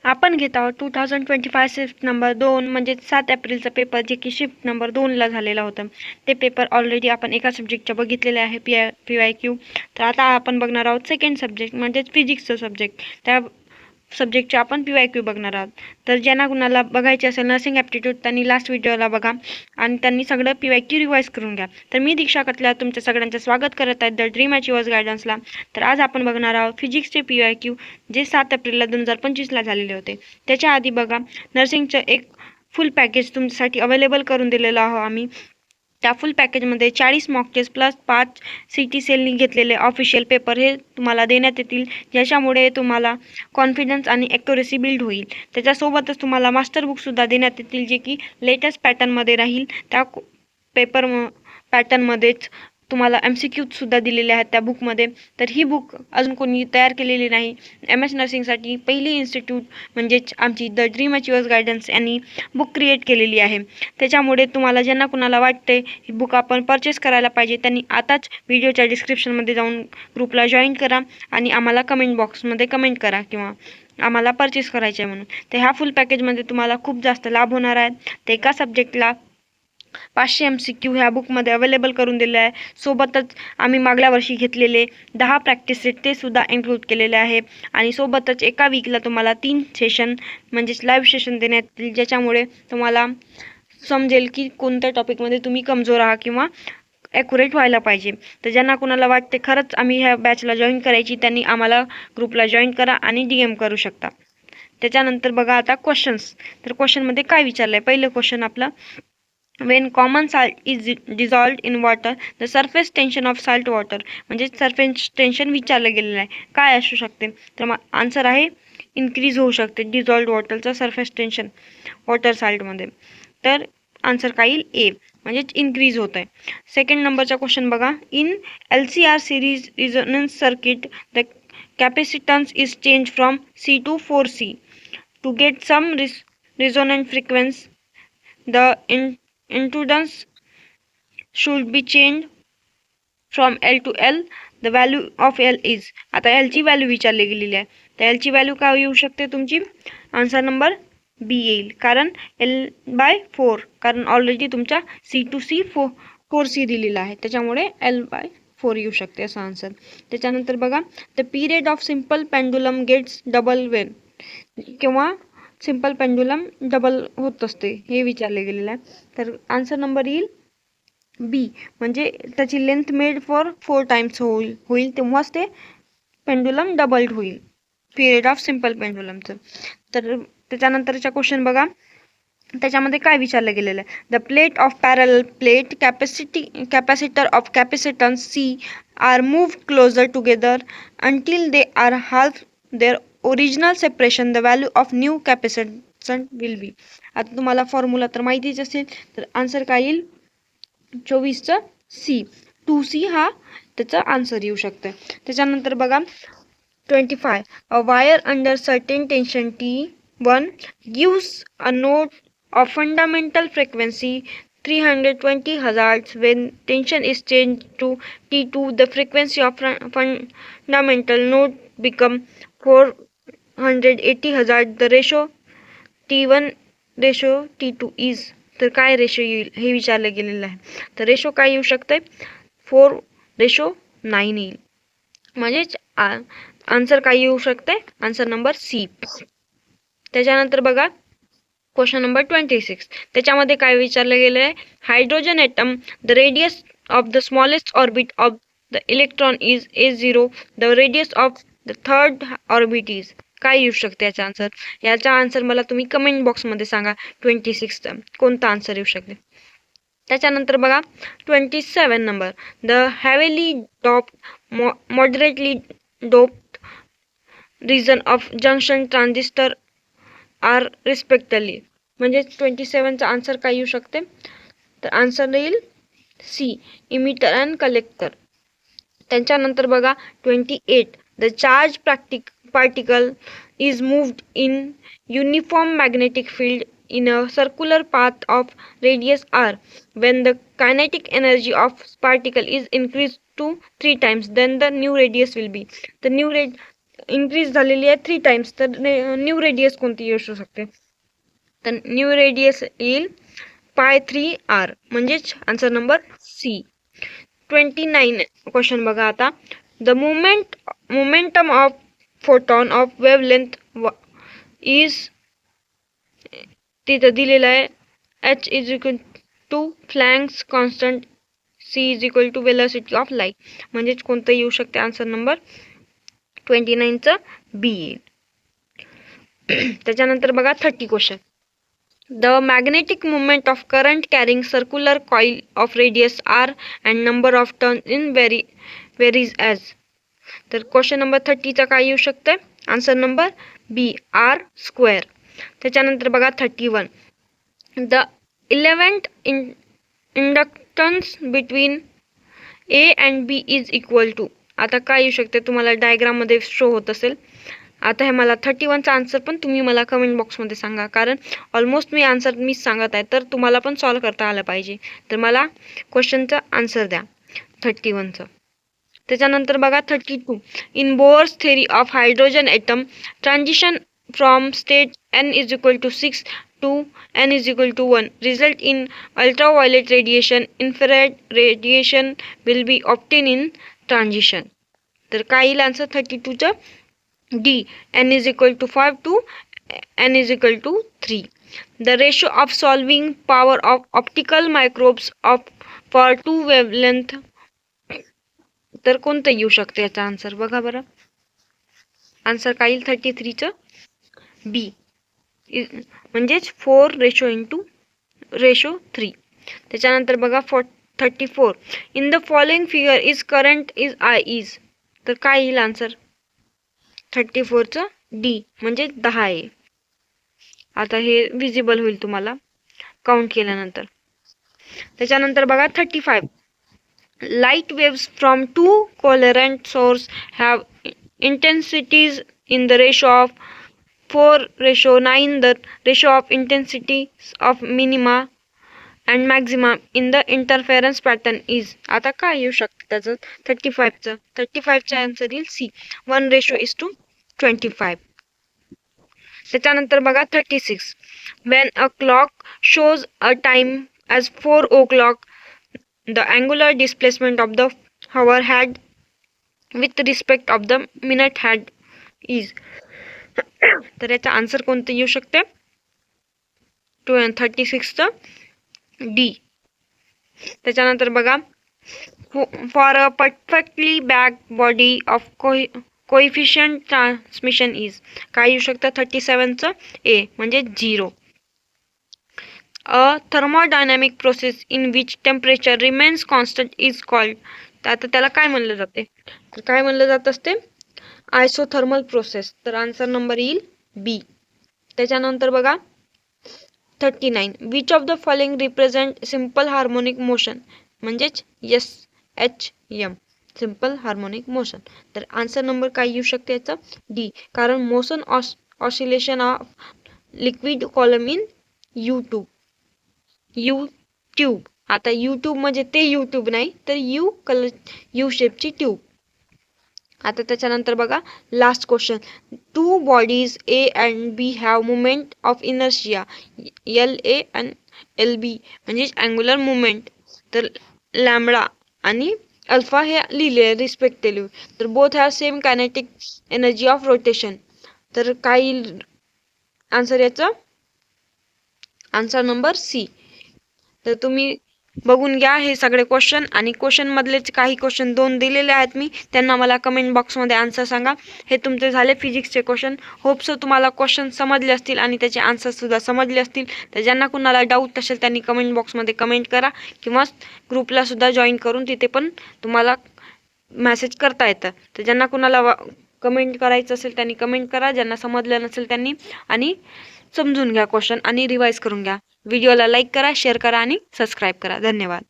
आपण घेत आहोत 2025 शिफ्ट नंबर 2 म्हणजे 7 एप्रिलचा पेपर, जे की शिफ्ट नंबर 2ला झालेला होता. ते पेपर ऑलरेडी आपण एका सब्जेक्टच्या बघितलेले आहे, PYQ. तर आता आपण बघणार आहोत सेकंड सब्जेक्ट म्हणजेच फिजिक्सचा सब्जेक्ट. त्या सब्जेक्टचे आपण PYQ बघणार आहोत. तर ज्यांना कुणाला बघायचे असेल नर्सिंग ॲप्टिट्यूड, त्यांनी लास्ट व्हिडिओला बघा आणि त्यांनी सगळं PYQ रिवाईज करून घ्या. तर मी दीक्षा कतल्या तुमच्या सगळ्यांचं स्वागत करत आहे द ड्रीम अचिव्हर्स गायडन्सला. तर आज आपण बघणार आहोत फिजिक्सचे PYQ, जे 7 एप्रिलला 2025ला झालेले होते. त्याच्या आधी बघा, नर्सिंगचं एक फुल पॅकेज तुमच्यासाठी अवेलेबल करून दिलेलं आहोत आम्ही. त्या फुल पॅकेजमध्ये 40 मॉक टेस्ट प्लस 5 CT सेलनी घेतलेले ऑफिशियल पेपर हे तुम्हाला देण्यात येतील, ज्याच्यामुळे तुम्हाला कॉन्फिडन्स आणि ॲक्युरेसी बिल्ड होईल. त्याच्यासोबतच तुम्हाला मास्टर बुकसुद्धा देण्यात येतील, जे की लेटेस्ट पॅटर्नमध्ये राहील. त्या पेपर पॅटर्नमध्येच तुम्हाला MCQसुद्धा दिलेले आहेत त्या बुकमध्ये. तर ही बुक अजून कोणी तयार केलेली नाही. MS नर्सिंगसाठी पहिली इन्स्टिट्यूट म्हणजेच आमची द ड्रीम अचिव्हर्स गायडन्स यांनी बुक क्रिएट केलेली आहे. त्याच्यामुळे तुम्हाला ज्यांना कुणाला वाटते ही बुक आपण परचेस करायला पाहिजे, त्यांनी आताच व्हिडिओच्या डिस्क्रिप्शनमध्ये जाऊन ग्रुपला जॉईन करा आणि आम्हाला कमेंट बॉक्समध्ये कमेंट करा किंवा आम्हाला परचेस करायचे आहे म्हणून. तर ह्या फुल पॅकेजमध्ये तुम्हाला खूप जास्त लाभ होणार आहे. ते एका सब्जेक्टला 500 MCQ ह्या बुकमध्ये अवेलेबल करून दिले आहे. सोबतच आम्ही मागल्या वर्षी घेतलेले 10 प्रॅक्टिस सेट ते सुद्धा इन्क्लूड केलेले आहे. आणि सोबतच एका वीकला तुम्हाला 3 सेशन म्हणजेच लाईव्ह सेशन देण्यात येतील, ज्याच्यामुळे तुम्हाला समजेल की कोणत्या टॉपिकमध्ये तुम्ही कमजोर आहात किंवा ॲक्युरेट व्हायला पाहिजे. तर ज्यांना कुणाला वाटते खरंच आम्ही ह्या बॅचला जॉईन करायची, त्यांनी आम्हाला ग्रुपला जॉईन करा आणि DM करू शकता. त्याच्यानंतर बघा आता क्वेश्चन्स. तर क्वेश्चनमध्ये काय विचारलं आहे, पहिलं क्वेश्चन आपलं, when common salt is dissolved in water the surface tension of salt water म्हणजे सरफेस टेन्शन विचारलं गेलेलं आहे, काय असू शकते. तर मग आन्सर आहे इन्क्रीज होऊ शकते डिझॉल्व्ड वॉटरचं सरफेस टेन्शन वॉटर साल्टमध्ये. तर आन्सर काय येईल, ए म्हणजेच इन्क्रीज होत आहे. सेकंड नंबरचा क्वेश्चन बघा, in LCR series resonance circuit the capacitance is change from C to 4C to get same resonant frequency the impedance should be changed from L to L. The value of L is, आता L ची value विचारली गेलेली आहे. तर L ची value काय येऊ शकते तुमची, आन्सर नंबर बी येईल, कारण L/4, कारण ऑलरेडी तुमचा C to C 4C दिलेला आहे, त्याच्यामुळे L/4 येऊ शकते असं आन्सर. त्याच्यानंतर बघा, the period of simple pendulum gets double when, किंवा सिम्पल पेंडुलम डबल होत असते हे विचारले गेलेलं आहे. तर आन्सर नंबर येईल बी, म्हणजे त्याची लेंथ मेड फॉर 4 टाइम्स होईल तेव्हाच ते पेंडुलम डबल्ड होईल, पिरियड ऑफ सिम्पल पेंडुलमचं. तर त्याच्यानंतरचा क्वेश्चन बघा, त्याच्यामध्ये काय विचारलं गेलेलं आहे, the plate of parallel plate capacitor of capacitance C are move closer together until they are half their original separation. The value of new capacitance will be. आता तुम्हाला फॉर्म्युला तर माहितीच असेल, तर आन्सर काय येईल 24चं C, 2C हा त्याचा आन्सर येऊ शकतं. त्याच्यानंतर बघा 25, a wire under certain tension T1 gives a note of fundamental frequency 320 Hz. when tension is changed to T2 the frequency of fundamental note become 480 Hz. the ratio T1 ratio T2 is. तर काय ratio येईल हे विचारलं गेलेलं आहे. तर ratio काय येऊ शकते, 4:9 येईल, म्हणजेच आन्सर काय येऊ शकते, आन्सर नंबर C. त्याच्यानंतर बघा क्वेश्चन नंबर 26, त्याच्यामध्ये काय विचारलं गेलं आहे, hydrogen atom the radius of the smallest orbit of the electron is A0. The radius of the third orbit is. काय येऊ शकते याचा आन्सर, याचा आन्सर मला तुम्ही कमेंट बॉक्समध्ये सांगा 26चा कोणता आन्सर येऊ शकते. त्याच्यानंतर बघा 27 number, the heavily doped moderately doped region of junction transistor are respectively. म्हणजे 27चा आन्सर काय येऊ शकते, तर आन्सर येईल C, इमिटर अँड कलेक्टर. त्याच्यानंतर बघा 28, the charge particle is moved in uniform magnetic field in a circular path of radius r. When the kinetic energy of particle is increased to 3 times, then the new radius will be. The new increase झालेली आहे 3 times, तर new radius कोणती असू शकते? तर new radius येईल π3r, म्हणजेच answer number C. 29 question बघा आता. The momentum of photon of wavelength is, तिथं दिलेलं आहे h is equal to Planck's constant, c is equal to velocity of light, म्हणजेच कोणतं येऊ शकते? आन्सर नंबर 29चं बी येईल. त्याच्यानंतर बघा 30 question. The magnetic moment of current carrying circular coil of radius r and number of turn in varies as. तर question number 30चा काय येऊ शकतं? Answer number B, r square. त्याच्यानंतर बघा 31. The 11th inductance between A and B is equal to. आता काय येऊ शकते? तुम्हाला डायग्राममध्ये शो होत असेल. आता हे मला 31चा आन्सर पण तुम्ही मला कमेंट बॉक्समध्ये सांगा, कारण ऑलमोस्ट मी आन्सर मीच सांगत आहे, तर तुम्हाला पण सॉल्व करता आलं पाहिजे. तर मला क्वेश्चनचा आन्सर द्या 31चं. त्याच्यानंतर बघा 32. In Bohr's theory of hydrogen atom transition from state n is equal to 6 to n is equal to 1 result in ultraviolet radiation. Infrared radiation will be obtained in transition. तर काय येईल answer 32चं? D, n is equal to 5 to n is equal to 3. The ratio of solving power of optical microbes of for 2 wavelength. तर कोणतं येऊ शकते याचा answer? बघा बरं, आन्सर काय येईल 33चं? बी, म्हणजेच 4:3. त्याच्यानंतर बघा 34. In the following figure is current is I is. तर काय येईल आन्सर 34चं? डी, म्हणजे 10 आहे. आता हे विजिबल होईल तुम्हाला काउंट केल्यानंतर. त्याच्यानंतर बघा 35. Light waves from 2 coherent source have intensities in the ratio of 4:9. The ratio of intensities of minima and maxima in the interference pattern is. आता काय येऊ शकतं त्याचं 35चं? 35चा आन्सर येईल सी, 1:25. त्याच्यानंतर बघा 36. When a clock shows a time as 4 o'clock, the angular displacement of the hour hand with respect of the minute hand is. तर याचा आन्सर कोणतं येऊ शकते 36चं? डी. त्याच्यानंतर बघा for a perfectly black body of coefficient transmission is. काय येऊ शकतं 37चं? ए, म्हणजे 0. A thermodynamic process in which temperature remains constant is called. आता त्याला काय म्हणलं जाते? तर काय म्हणलं जात असते? Isothermal process. तर आन्सर नंबर येईल बी. त्याच्यानंतर बघा 39. Which of the following represent simple harmonic motion, म्हणजेच SHM, सिम्पल हार्मोनिक मोशन. तर आन्सर नंबर काय येऊ शकते याचं? डी, कारण motion oscillation of liquid column in YouTube. आता यूट्यूब म्हणजे ते यूट्यूब नाही, तर यू शेपची ट्यूब. आता त्याच्यानंतर बघा last question. 2 bodies A and B have moment of inertia LA and LB, म्हणजेच अँग्युलर मुवमेंट. तर लॅम्बडा आणि अल्फा हे लिहिले रिस्पेक्टिव्हली. तर both have same kinetic energy of rotation. तर काय येईल आन्सर याचं? Answer number C. तर तुम्ही बघून घ्या हे सगळे क्वेश्चन, आणि क्वेश्चनमधलेच काही क्वेश्चन 2 दिलेले आहेत मी, त्यांना मला कमेंट बॉक्समध्ये आन्सर सांगा. हे तुमचे झाले फिजिक्सचे क्वेश्चन. होप सो तुम्हाला क्वेश्चन समजले असतील आणि त्याचे आन्सरसुद्धा समजले असतील. तर ज्यांना कुणाला डाऊट असेल त्यांनी कमेंट बॉक्समध्ये कमेंट करा, किंवा ग्रुपलासुद्धा जॉईन करून तिथे पण तुम्हाला मेसेज करता येतं. तर ज्यांना कुणाला कमेंट करायचं असेल त्यांनी कमेंट करा, ज्यांना समजलं नसेल त्यांनी, आणि समजून घ्या क्वेश्चन आणि रिवाइज करून घ्या. व्हिडिओला लाईक करा, शेअर करा आणि सबस्क्राईब करा. धन्यवाद.